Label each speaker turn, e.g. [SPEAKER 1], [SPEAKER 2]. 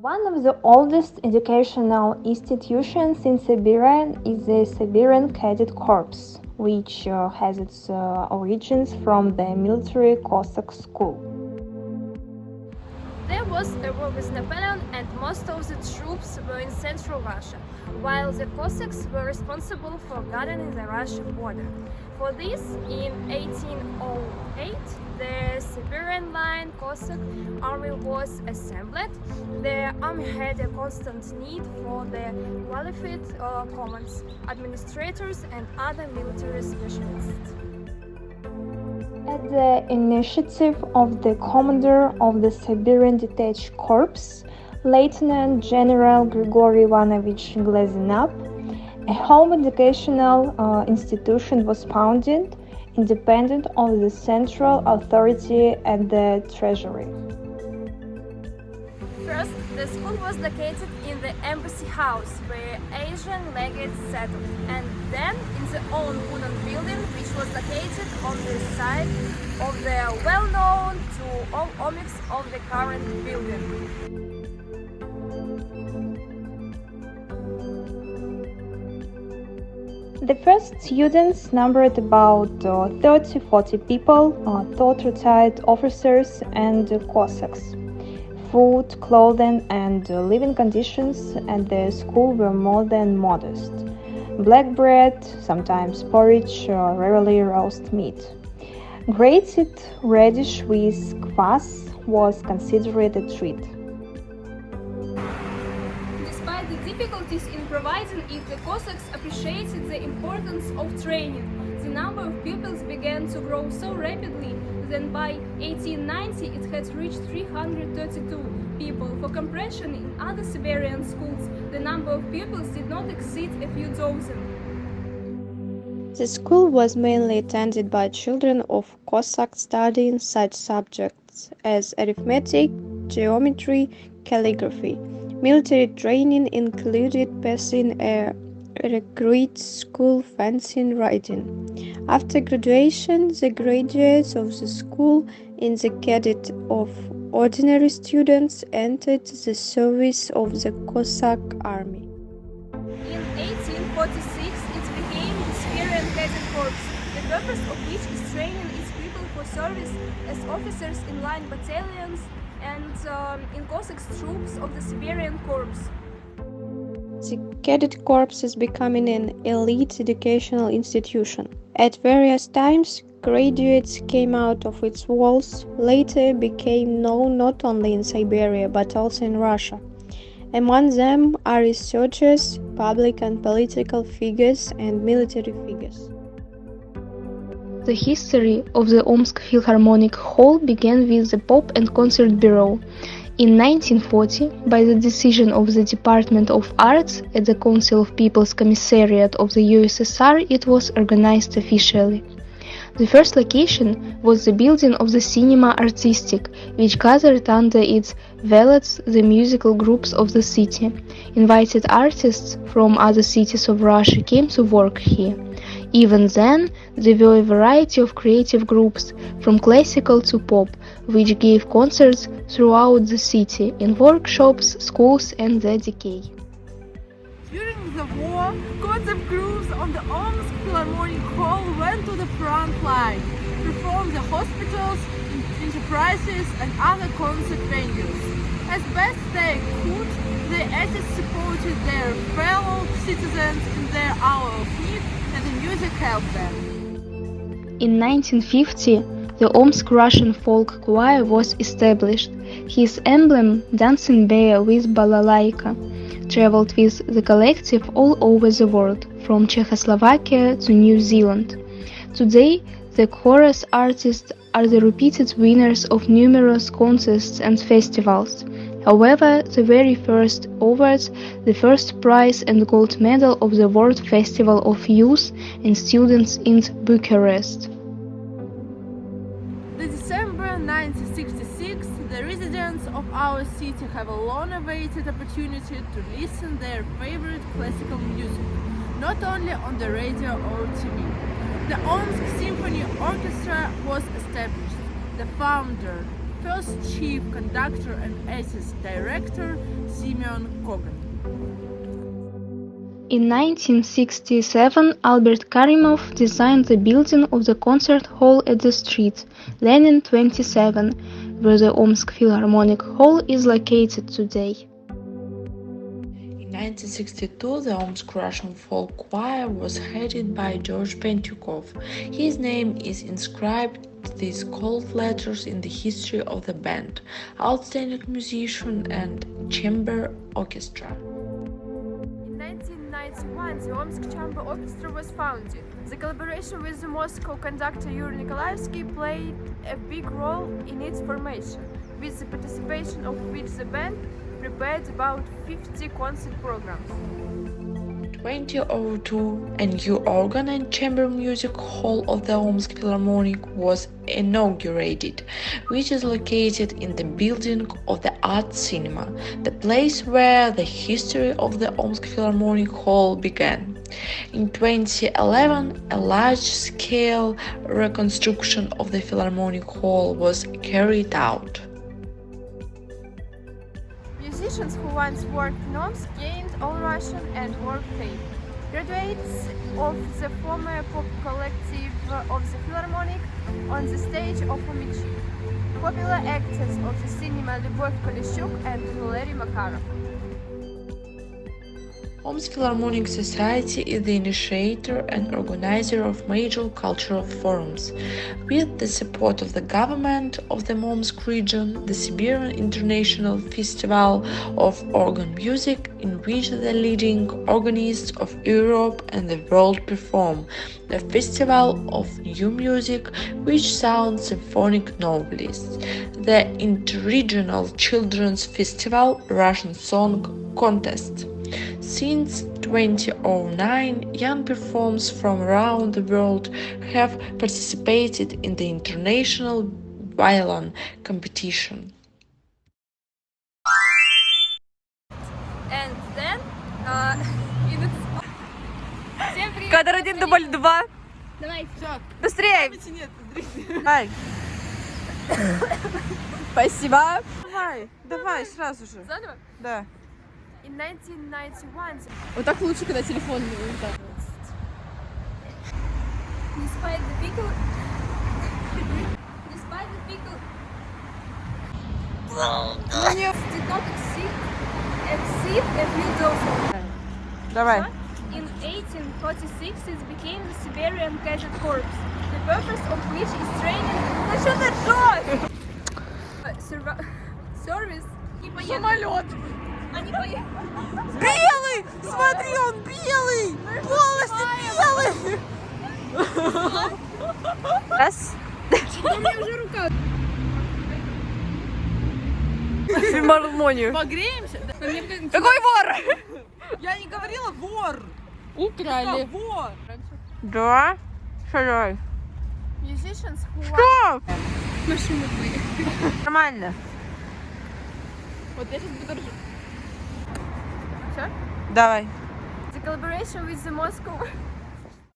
[SPEAKER 1] One of the oldest educational institutions in Siberia is the Siberian Cadet Corps, which has its origins from the military Cossack school.
[SPEAKER 2] There was a war with Napoleon and most of the troops were in central Russia, while the Cossacks were responsible for guarding the Russian border. For this, in 1808, the Siberian Line Cossack army was assembled. The army had a constant need for the qualified commands, administrators and other military specialists.
[SPEAKER 1] At the initiative of the commander of the Siberian Detached Corps, Lieutenant General Grigory Ivanovich Glazenap, a home educational institution was founded, independent of the central authority and the treasury.
[SPEAKER 2] First, the school was located in the embassy house where Asian legates settled, and then in the old wooden building which was located on the side of the well-known to all Omsk of the current building.
[SPEAKER 1] The first students numbered about 30-40 people, taught retired officers and Cossacks. Food, clothing and living conditions at the school were more than modest. Black bread, sometimes porridge, rarely roast meat. Grated radish with kvass was considered a treat.
[SPEAKER 2] Despite the difficulties in providing it, the Cossacks appreciated the importance of training. The number of pupils began to grow so rapidly that by 1890 it had reached 332 people. For comparison, in other Siberian schools, the number of pupils did not exceed a few dozen.
[SPEAKER 3] The school was mainly attended by children of Cossacks studying such subjects as arithmetic, geometry, calligraphy. Military training included passing a recruit school fencing riding. After graduation, the graduates of the school in the cadet of ordinary students entered the service of the Cossack army.
[SPEAKER 2] In 1846, it became the Siberian Cadet Corps, the purpose of which is training its people for service as officers in line battalions and in Cossack troops of the Siberian Corps.
[SPEAKER 3] The Cadet Corps is becoming an elite educational institution. At various times, graduates came out of its walls, later became known not only in Siberia but also in Russia. Among them are researchers, public and political figures, and military figures. The history of the Omsk Philharmonic Hall began with the Pop and Concert Bureau. In 1940, by the decision of the Department of Arts at the Council of People's Commissariat of the USSR, it was organized officially. The first location was the building of the Cinema Artistic, which gathered under its valets the musical groups of the city. Invited artists from other cities of Russia came to work here. Even then, there were a variety of creative groups, from classical to pop, which gave concerts throughout the city, in workshops, schools and the decay.
[SPEAKER 4] During the war, concert groups on the Omsk Philharmonic Hall went to the front line, performed the hospitals, enterprises and other concert venues. As best they could, the artists supported their fellow citizens in their hour of need, and the music helped them.
[SPEAKER 3] In 1950, the Omsk Russian Folk Choir was established. His emblem, dancing bear with balalaika, traveled with the collective all over the world, from Czechoslovakia to New Zealand. Today, the chorus artists are the repeated winners of numerous contests and festivals. However, the very first awards the first prize and gold medal of the World Festival of Youth and Students in Bucharest.
[SPEAKER 4] The December 1966, the residents of our city have a long-awaited opportunity to listen their favorite classical music, not only on the radio or TV. The Omsk Symphony Orchestra was established. The founder, first chief conductor and artist director, Simeon Kogan.
[SPEAKER 1] In 1967, Albert Karimov designed the building of the concert hall at the street, Lenin 27, where the Omsk Philharmonic Hall is located today.
[SPEAKER 5] In 1962, the Omsk Russian folk choir was headed by George Pentukov. His name is inscribed these cold letters in the history of the band, outstanding musician and chamber orchestra.
[SPEAKER 2] In 1991, the Omsk Chamber Orchestra was founded. The collaboration with the Moscow conductor Yuri Nikolaevsky played a big role in its formation, with the participation of which the band prepared about 50 concert programs.
[SPEAKER 5] 2002, a new organ and chamber music hall of the Omsk Philharmonic was inaugurated, which is located in the building of the Art Cinema, the place where the history of the Omsk Philharmonic Hall began. In 2011, a large-scale reconstruction of the Philharmonic Hall was carried out.
[SPEAKER 2] Musicians who once worked in Omsk gained all-Russian and world fame. Graduates of the former pop collective of the Philharmonic on the stage of Omichi. Popular actors of the cinema Lyubov Polishchuk and Valery Makarov.
[SPEAKER 5] Omsk Philharmonic Society is the initiator and organizer of major cultural forums. With the support of the government of the Omsk region, the Siberian International Festival of Organ Music, in which the leading organists of Europe and the world perform, the Festival of New Music, which sounds symphonic novelists, the Interregional Children's Festival Russian Song Contest. Since 2009, young performers from around the world have participated in the international violin competition.
[SPEAKER 2] And then, Всем привет!
[SPEAKER 4] Кадр 1, дубль 2.
[SPEAKER 2] Давай,
[SPEAKER 4] Все.
[SPEAKER 2] быстрее!
[SPEAKER 4] Нет, давай. Спасибо. Давай, сразу же.
[SPEAKER 2] Заново?
[SPEAKER 4] Да.
[SPEAKER 2] In 1991,
[SPEAKER 4] Вот так лучше, когда телефон не так.
[SPEAKER 2] despite the vehicle, did not exceed a few dozen.
[SPEAKER 4] Давай.
[SPEAKER 2] In 1846, it became the Siberian Cadet Corps, the purpose of which is training. Да что ты ржёшь? Service.
[SPEAKER 4] Самолет.
[SPEAKER 2] Они поехали.
[SPEAKER 4] Белый! Смотри, он белый! Полностью белый! Раз.
[SPEAKER 2] У меня уже рука.
[SPEAKER 4] Филармонию. Погреемся? Какой вор? Я не говорила вор. Украли. Вор. Да? Что?
[SPEAKER 2] Musicians who
[SPEAKER 4] Что?
[SPEAKER 2] машину поехали.
[SPEAKER 4] Нормально. Вот я сейчас буду ржать.
[SPEAKER 2] Все?
[SPEAKER 4] Давай.
[SPEAKER 2] The collaboration with the Moscow